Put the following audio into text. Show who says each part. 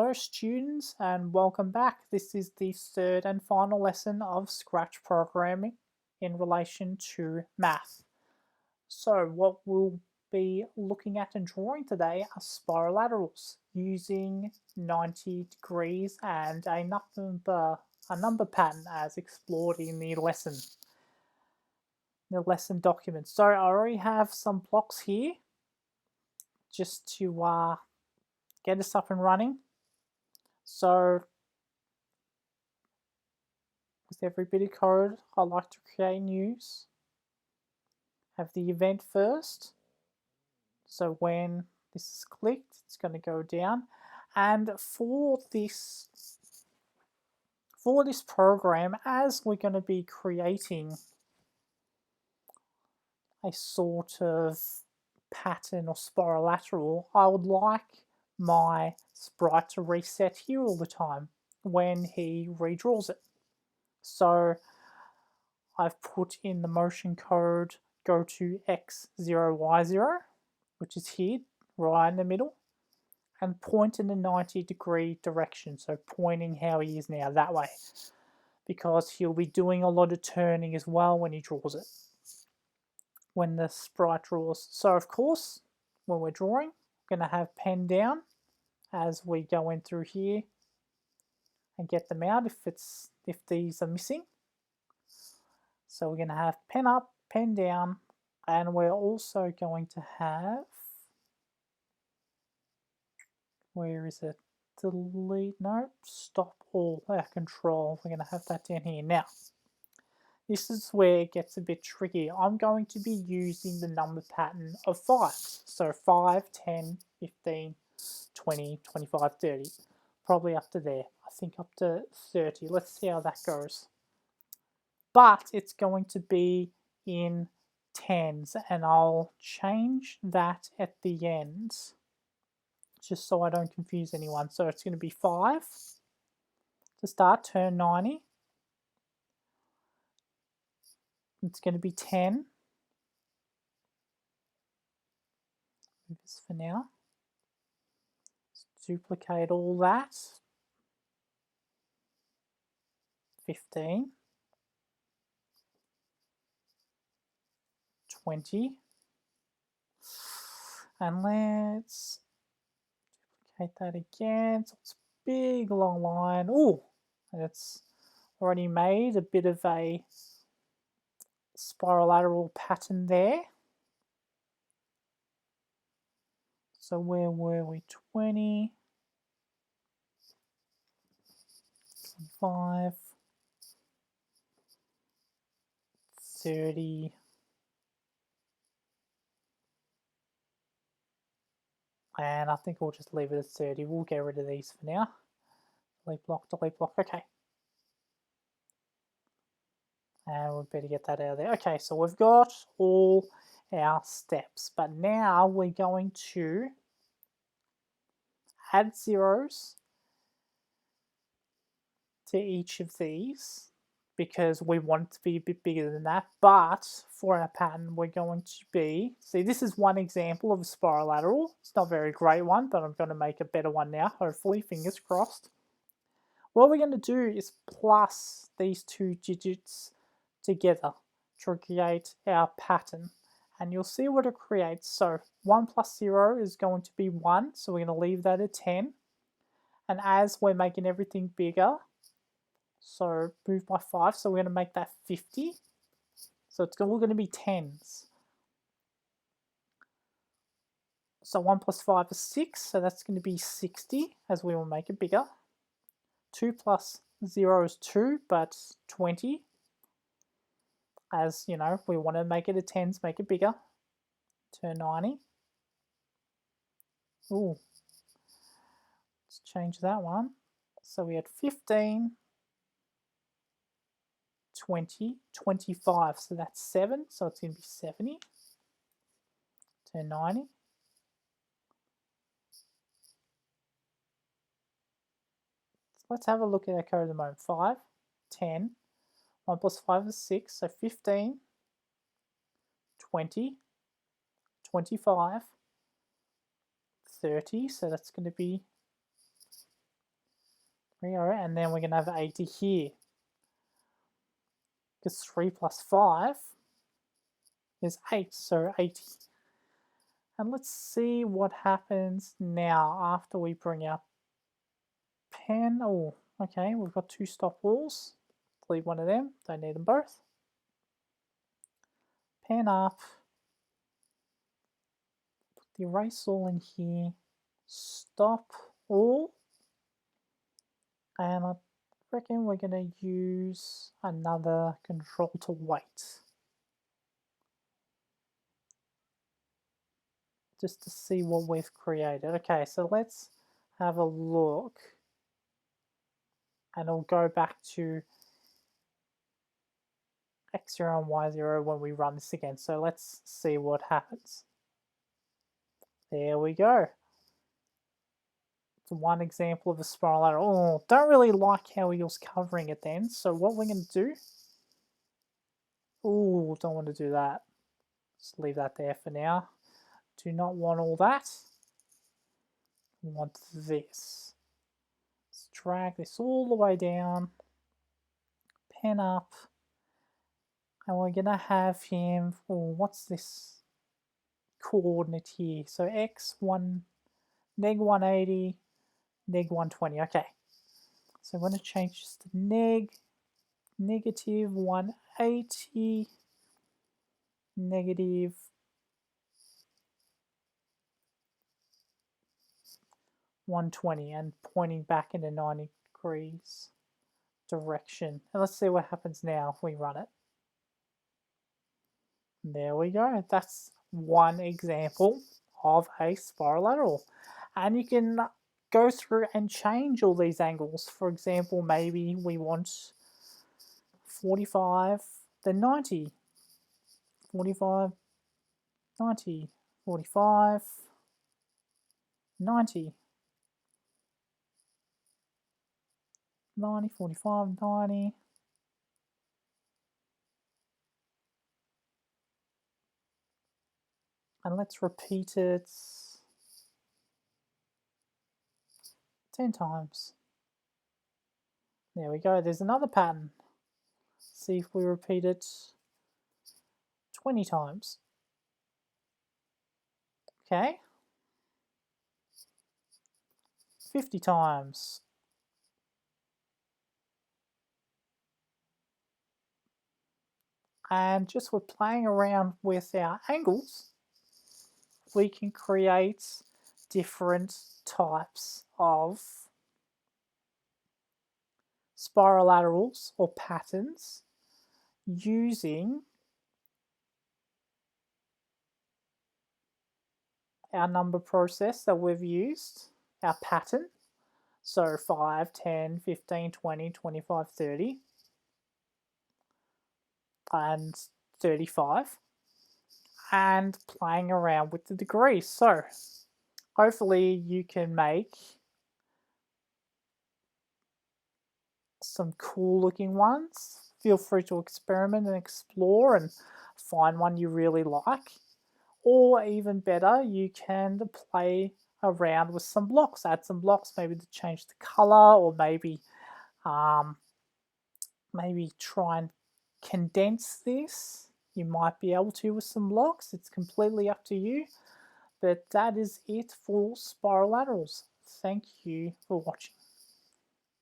Speaker 1: Hello students and welcome back. This is the third and final lesson of Scratch programming in relation to math. So what we'll be looking at and drawing today are spirolaterals using 90 degrees and a number pattern as explored in the lesson document. So I already have some blocks here just to get us up and running. So with every bit of code, I like to create news. Have the event first. So when this is clicked, it's going to go down. And for this program, as we're going to be creating a sort of pattern or spirolateral, I would like my sprite to reset here all the time when he redraws it. So I've put in the motion code go to x0, y0, which is here, right in the middle, and point in the 90-degree direction, so pointing how he is now, that way, because he'll be doing a lot of turning as well when he draws it, when the sprite draws. So of course, when we're drawing, we're going to have pen down as we go in through here and get them out if these are missing. So we're going to have pen up, pen down, and we're also going to have, where is it? Delete, no, stop all, control. We're going to have that down here. Now, this is where it gets a bit tricky. I'm going to be using the number pattern of 5s. So 5, 10, 15, 20, 25, 30. Probably up to there. I think up to 30. Let's see how that goes. But it's going to be in tens, and I'll change that at the end just so I don't confuse anyone. So it's going to be 5 to start, turn 90. It's going to be 10. Move this for now. Let's duplicate all that. 15. 20. And let's duplicate that again. So it's a big long line. Oh, it's already made a bit of a spirolateral pattern there. So where were we? 20, 25, 30, and I think we'll just leave it at 30. We'll get rid of these for now. Delete block, okay. And we better get that out of there. Okay, so we've got all our steps, but now we're going to add zeros to each of these because we want it to be a bit bigger than that. But for our pattern, we're going to be, see, this is one example of a spirolateral. It's not a very great one, but I'm going to make a better one now, hopefully, fingers crossed. What we're going to do is plus these two digits together to create our pattern, and you'll see what it creates. So 1 plus 0 is going to be 1, so we're going to leave that at 10, and as we're making everything bigger, so move by 5, so we're going to make that 50, so it's all going to be tens. So 1 plus 5 is 6, so that's going to be 60 as we will make it bigger. 2 plus 0 is 2, but 20. As you know, we want to make it a tens, make it bigger. Turn 90. Ooh. Let's change that one. So we had 15, 20, 25. So that's 7. So it's going to be 70. Turn 90. Let's have a look at our code at the moment. 5, 10, 1 plus 5 is 6, so 15, 20, 25, 30, so that's going to be and then we're going to have 80 here. Because 3 plus 5 is 8, so 80. And let's see what happens now after we bring our pen. Oh, okay, we've got 2 stop walls. Leave one of them, don't need them both. Pen up. Put the erase all in here. Stop all. And I reckon we're going to use another control to wait. Just to see what we've created. Okay, so let's have a look. And I'll go back to x0 and y0 when we run this again. So let's see what happens. There we go. It's one example of a spirolateral. Oh, don't really like how he was covering it then. So what we're going to do... Oh, don't want to do that. Just leave that there for now. Do not want all that. We want this. Let's drag this all the way down. Pen up. And we're going to have him... Oh, what's this coordinate here? So x1, neg 180, neg 120. Okay. So I'm going to change this to negative 180, negative 120, and pointing back in a 90 degrees direction. And let's see what happens now if we run it. There we go. That's one example of a spirolateral. And you can go through and change all these angles. For example, maybe we want 45, then 90, 45, 90, 45, 90, 90, 45, 90. And let's repeat it 10 times. There we go, there's another pattern. See if we repeat it 20 times. Okay. 50 times. And just with playing around with our angles, we can create different types of spirolaterals or patterns using our number process that we've used, our pattern. So 5, 10, 15, 20, 25, 30, and 35, and playing around with the degrees. So hopefully you can make some cool looking ones. Feel free to experiment and explore and find one you really like. Or even better, you can play around with some blocks, add some blocks maybe to change the color, or maybe try and condense this. You might be able to with some blocks. It's completely up to you. But that is it for spirolaterals. Thank you for watching.